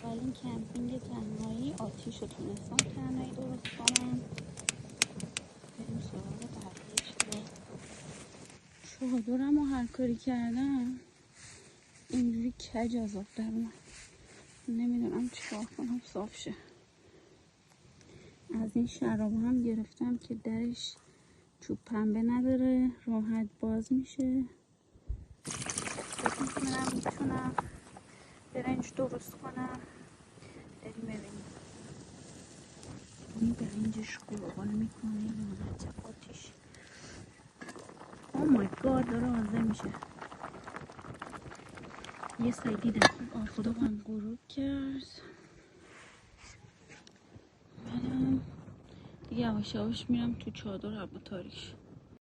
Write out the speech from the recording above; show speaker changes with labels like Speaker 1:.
Speaker 1: اولین کمپینگ تنهایی آتیش رو تونستم تنهایی درست کنم. بریم سراغ بقیه چیزا. چادرم رو هر کاری کردم اینجوری کج از آب در اومد. نمیدونم چیکار کنم صاف شه. از این شراب هم گرفتم که درش چوب پنبه نداره، راحت باز میشه. فکر میتونم برنج درست کنم. بریم ببینیم. این برنجش قرقل میکنه یا نچه آتیش. او مای گاد داره آزه میشه. یه سری دیدم خدا هم غروب کرد. منم دیگه یواش یواش میرم تو چادر هوا تاریک.